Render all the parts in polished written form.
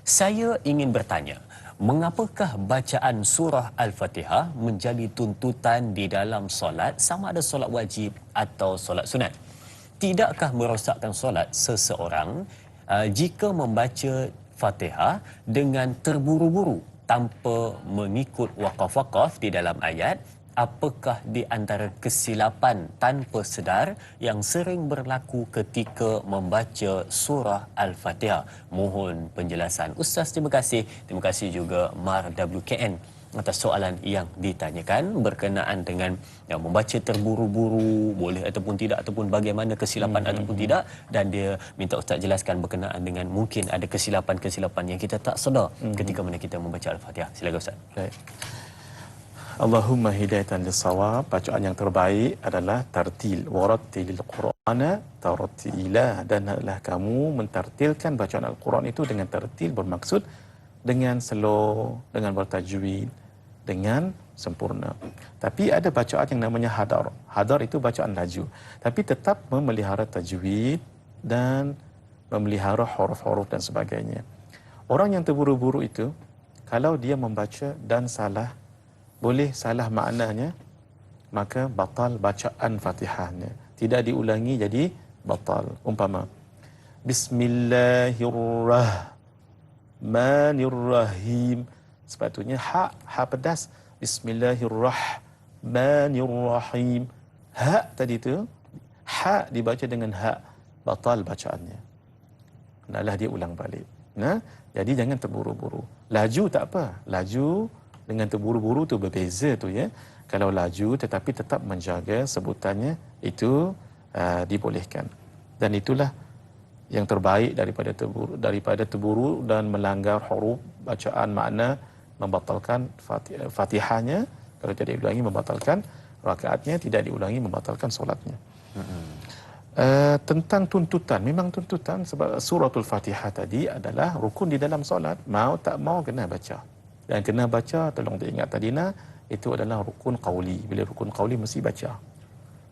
Saya ingin bertanya, mengapakah bacaan surah Al-Fatihah menjadi tuntutan di dalam solat sama ada solat wajib atau solat sunat? Tidakkah merosakkan solat seseorang jika membaca Fatihah dengan terburu-buru tanpa mengikut waqaf-waqaf di dalam ayat? Apakah di antara kesilapan tanpa sedar yang sering berlaku ketika membaca surah Al-Fatihah? Mohon penjelasan Ustaz. Terima kasih. Terima kasih juga Mar WKN atas soalan yang ditanyakan berkenaan dengan membaca terburu-buru boleh ataupun tidak, ataupun bagaimana kesilapan ataupun tidak, dan dia minta Ustaz jelaskan berkenaan dengan mungkin ada kesilapan-kesilapan yang kita tak sedar ketika mana kita membaca Al-Fatihah. Silakan Ustaz. Baik. Allahumma hidayatan lis-shawab. Bacaan yang terbaik adalah tartil, warattilil Qur'ana tartila, dan adalah kamu mentartilkan bacaan Al-Quran itu dengan tartil, bermaksud dengan slow, dengan bertajwid, dengan sempurna. Tapi ada bacaan yang namanya hadar. Hadar itu bacaan laju, tapi tetap memelihara tajwid dan memelihara huruf-huruf dan sebagainya. Orang yang terburu-buru itu, kalau dia membaca dan salah, boleh salah maknanya, maka batal bacaan Fatihahnya. Tidak diulangi, jadi batal. Umpama Bismillahirrahmanirrahim, sepatutnya ha pedas. Bismillahirrahmanirrahim. Ha tadi tu, ha dibaca dengan ha, batal bacaannya. Hendaklah dia ulang balik. Nah, jadi jangan terburu-buru. Laju tak apa. Laju dengan terburu-buru tu berbeza tu ya. Kalau laju tetapi tetap menjaga sebutannya, itu dibolehkan. Dan itulah yang terbaik daripada terburu dan melanggar huruf bacaan makna, membatalkan Fatihahnya. Kalau tidak diulangi membatalkan rakaatnya, tidak diulangi membatalkan solatnya. Tentang tuntutan, memang tuntutan sebab suratul Fatihah tadi adalah rukun di dalam solat. Mau tak mau kena baca. Dan kena baca, tolong diingat tadina, itu adalah rukun qauli. Bila rukun qauli mesti baca.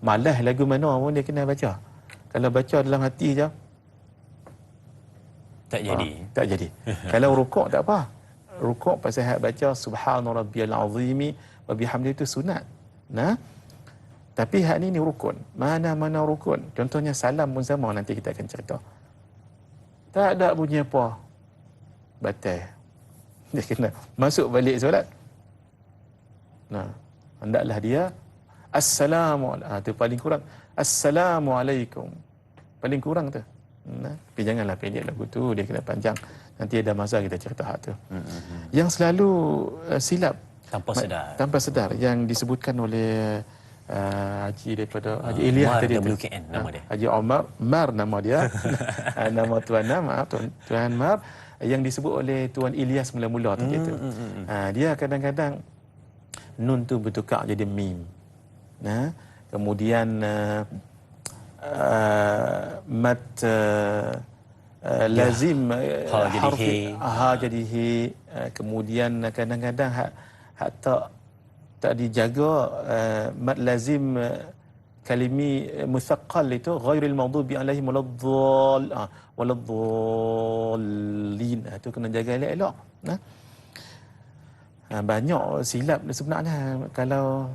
Malah lagu mana pun dia kena baca. Kalau baca dalam hati je, tak jadi. Tak jadi. Kalau rukuk tak apa. Rukuk pasal hak baca subhana rabbiyal azimi wa bihamdi itu sunat. Nah, tapi hak ni rukun. Mana-mana rukun. Contohnya salam pun sama, nanti kita akan cerita. Tak ada bunyi apa, batal. Dia kena masuk balik solat. Nah, hendaklah dia assalamualaikum, tu paling kurang assalamualaikum. Paling kurang tu. Nah, tapi janganlah pendek lagu tu, dia kena panjang. Nanti ada masa kita cerita hak tu. Yang selalu silap tanpa sedar yang disebutkan oleh Haji daripada Haji Ilyas tadi tu. WKN nama dia. Haji Omar Mar nama dia. Nama tuan, maaf Tuan Mar, yang disebut oleh Tuan Ilyas mula-mula tadi tu. Dia kadang-kadang nun tu bertukar jadi mim. Nah, kemudian mat lazim ha jadi he, kemudian kadang-kadang hak tak dijaga, mat lazim kalimi musaqqal itu ghairil maghdubi alaihim waladdallin, itu kena jaga elok-elok. Nah, banyak silap sebenarnya. Kalau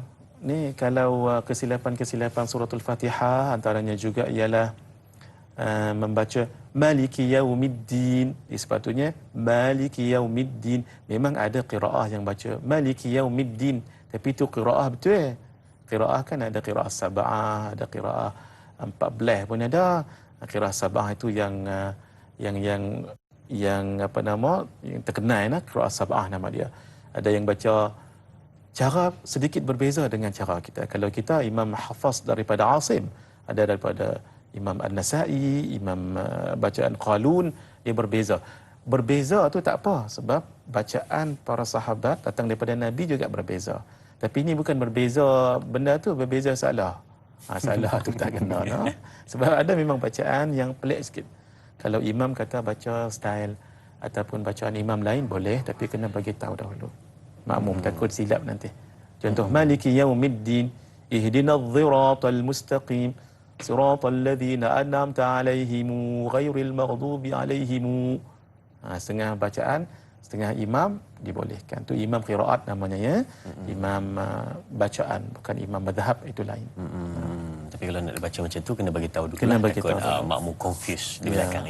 kesilapan suratul Fatihah, antaranya juga ialah membaca Maliki Yaumiddin. Sepatutnya Maliki Yaumiddin. Memang ada qiraah yang baca Maliki Yaumiddin, tapi itu qiraah betul. Qiraah kan ada qiraah sab'ah, ada qiraah 14 pun ada. Qiraah sab'ah itu yang apa nama, yang terkenal, qiraah sab'ah nama dia. Ada yang baca cara sedikit berbeza dengan cara kita. Kalau kita Imam Hafaz daripada Asim, ada daripada Imam An-Nasai, Imam bacaan Qalun, dia berbeza. Berbeza tu tak apa, sebab bacaan para sahabat datang daripada Nabi juga berbeza. Tapi ini bukan berbeza benda tu, berbeza salah. Salah tu tak kena. No? Sebab ada memang bacaan yang pelik sikit. Kalau imam kata baca style ataupun bacaan imam lain boleh, tapi kena bagi tahu dahulu. Makmum takut silap nanti. Contoh Maliki Yaumiddin, Ihdinadh dhiratal mustaqim, siratal ladzina an'amta alaihim ghairil maghdubi alaihim. Setengah bacaan, setengah imam dibolehkan. Tu imam qiraat namanya ya. Imam bacaan, bukan imam mazhab, itu lain. Tapi kalau nak baca macam tu kena bagi tahu dulu Kena lah, bagi takut tahu dulu. makmum confuse di belakang ya.